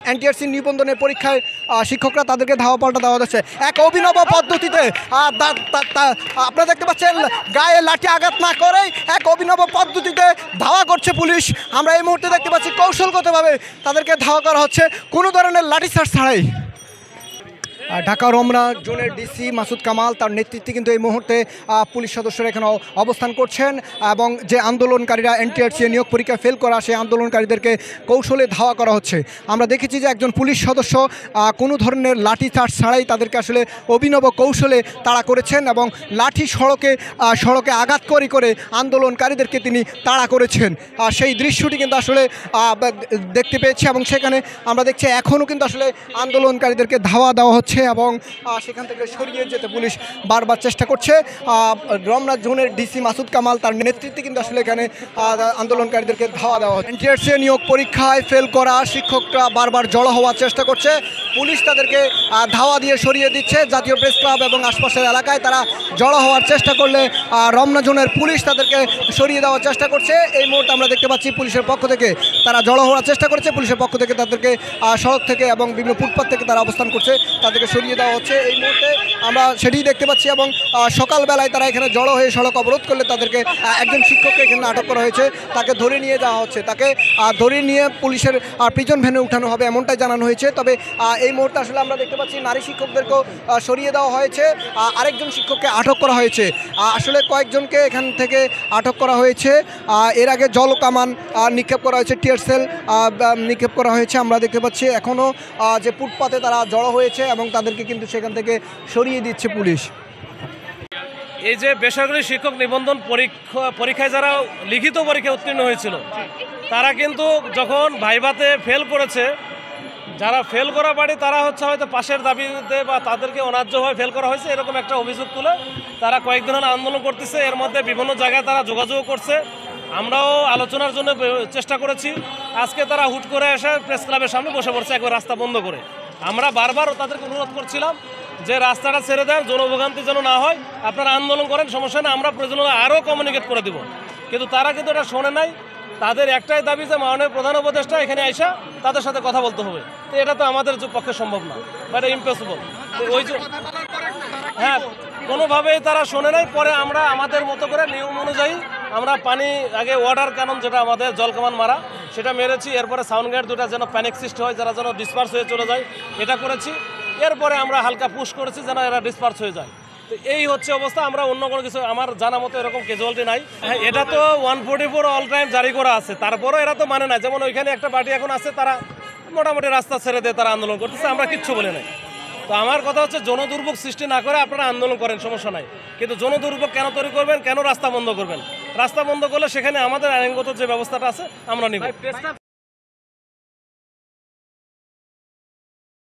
NTRC নিবন্ধনের পরীক্ষায় শিক্ষকরা তাদেরকে ধাওয়া পাল্টা দেওয়া হচ্ছে এক অভিনব পদ্ধতিতে। আপনারা দেখতে পাচ্ছেন গায়ে লাঠি আঘাত না করেই এক অভিনব পদ্ধতিতে ধাওয়া করছে পুলিশ। আমরা এই মুহূর্তে দেখতে পাচ্ছি কৌশলগতভাবে তাদেরকে ধাওয়া করা হচ্ছে কোনো ধরনের লাঠিচার্জ ছাড়াই। ঢাকা রমনা জোনের ডিসি মাসুদ কামাল তার নেতৃত্বে কিন্তু এই মুহূর্তে পুলিশ সদস্যরা এখানে অবস্থান করছেন এবং যে আন্দোলনকারীরা এনটিআরসি নিয়োগ পরীক্ষা ফেল করা সেই আন্দোলনকারীদেরকে কৌশলে ধাওয়া করা হচ্ছে। আমরা দেখেছি যে একজন পুলিশ সদস্য কোনো ধরনের লাঠি চার্জ ছাড়াই তাদেরকে আসলে অভিনব কৌশলে তাড়া করেছেন এবং লাঠি সড়কে আঘাত করে আন্দোলনকারীদেরকে তিনি তাড়া করেছেন। সেই দৃশ্যটি কিন্তু আসলে দেখতে পেয়েছি এবং সেখানে আমরা দেখছি এখনও কিন্তু আসলে আন্দোলনকারীদেরকে ধাওয়া দেওয়া হচ্ছে এবং সেখান থেকে সরিয়ে যেতে পুলিশ বারবার চেষ্টা করছে। রমনা জোনের ডিসি মাসুদ কামাল তার নেতৃত্বে কিন্তু আসলে এখানে আন্দোলনকারীদেরকে ধাওয়া দেওয়া হচ্ছে। এনটিআরসি নিয়োগ পরীক্ষায় ফেল করা শিক্ষকরা বারবার জড়ো হওয়ার চেষ্টা করছে, পুলিশ তাদেরকে ধাওয়া দিয়ে সরিয়ে দিচ্ছে। জাতীয় প্রেস ক্লাব এবং আশপাশের এলাকায় তারা জড়ো হওয়ার চেষ্টা করলে রমনা জোনের পুলিশ তাদেরকে সরিয়ে দেওয়ার চেষ্টা করছে। এই মুহূর্তে আমরা দেখতে পাচ্ছি পুলিশের পক্ষ থেকে তারা জড়ো হওয়ার চেষ্টা করেছে, পুলিশের পক্ষ থেকে তাদেরকে সড়ক থেকে এবং বিভিন্ন ফুটপাথ থেকে তারা অবস্থান করছে, তাদেরকে সরিয়ে দেওয়া হচ্ছে। এই মুহূর্তে আমরা সেটাই দেখতে পাচ্ছি এবং সকালবেলায় তারা এখানে জড়ো হয়ে সড়ক অবরোধ করলে তাদেরকে একজন শিক্ষককে এখানে আটক করা হয়েছে, তাকে ধরে নিয়ে যাওয়া হচ্ছে, তাকে ধরে নিয়ে পুলিশের প্রিজন ভ্যানে উঠানো হবে এমনটাই জানানো হয়েছে। তবে এই মুহূর্তে আসলে আমরা দেখতে পাচ্ছি নারী শিক্ষকদেরকেও সরিয়ে দেওয়া হয়েছে, আরেকজন শিক্ষককে আটক করা হয়েছে। আসলে কয়েকজনকে এখান থেকে আটক করা হয়েছে। এর আগে জল কামান নিক্ষেপ করা হয়েছে, টিয়ার সেল নিক্ষেপ করা হয়েছে। আমরা দেখতে পাচ্ছি এখনও যে ফুটপাতে তারা জড়ো হয়েছে এবং তাদেরকে কিন্তু সেখান থেকে সরিয়ে দিচ্ছে পুলিশ। এই যে বেসরকারি শিক্ষক নিবন্ধন পরীক্ষায় যারা লিখিত পরীক্ষায় উত্তীর্ণ হয়েছিল তারা কিন্তু যখন ভাইভাতে ফেল করেছে, যারা ফেল করা পারে তারা হয়তো পাশের দাবিতে বা তাদেরকে অন্যায্যভাবে ফেল করা হয়েছে এরকম একটা অভিযোগ তুলে তারা কয়েকদিন হলো আন্দোলন করতেছে। এর মধ্যে বিভিন্ন জায়গায় তারা যোগাযোগ করছে, আমরাও আলোচনার জন্য চেষ্টা করেছি। আজকে তারা হুট করে এসে প্রেস ক্লাবের সামনে বসে পড়ছে একবার রাস্তা বন্ধ করে। আমরা বারবার তাদেরকে অনুরোধ করছিলাম যে রাস্তাটা ছেড়ে দেন, জনভোগান্তি যেন না হয়, আপনারা আন্দোলন করেন, সমস্যা নেই, আমরা প্রয়োজন আরও কমিউনিকেট করে দেব। কিন্তু তারা কিন্তু এটা শোনে নাই। তাদের একটাই দাবি যে মাননীয় প্রধান উপদেষ্টা এখানে আইসা তাদের সাথে কথা বলতে হবে। তো এটা তো আমাদের পক্ষে সম্ভব না, এটা ইম্পসিবল। ওই যে হ্যাঁ, কোনোভাবেই তারা শোনে নাই। পরে আমরা আমাদের মতো করে নিয়ম অনুযায়ী আমরা পানি আগে ওয়াটার ক্যানন যেটা আমাদের জল কামান মারা সেটা মেরেছি। এরপরে সাউন্ড গার্ড দুটা যেন প্যানিক সৃষ্টি হয়, যারা যেন ডিসপার্স হয়ে চলে যায় এটা করেছি। এরপরে আমরা হালকা পুশ করেছি যেন এরা ডিসপার্স হয়ে যায়। তো এই হচ্ছে অবস্থা। আমরা অন্য কোনো কিছু আমার জানা মতো এরকম ক্যাজুয়ালিটি নাই। হ্যাঁ, এটা তো 144 অল টাইম জারি করা আছে, তারপরেও এরা তো মানে না। যেমন ওইখানে একটা পার্টি এখন আছে, তারা মোটামুটি রাস্তা ছেড়ে দিয়ে তারা আন্দোলন করতেছে, আমরা কিচ্ছু বলি নাই। তো আমার কথা হচ্ছে জনদুর্ভোগ সৃষ্টি না করে আপনারা আন্দোলন করেন, সমস্যা নাই। কিন্তু জনদুর্ভোগ কেন তৈরি করবেন, কেন রাস্তা বন্ধ করবেন? রাস্তা বন্ধ করলে সেখানে আমাদের আইনগত যে ব্যবস্থাটা আছে আমরা নিব।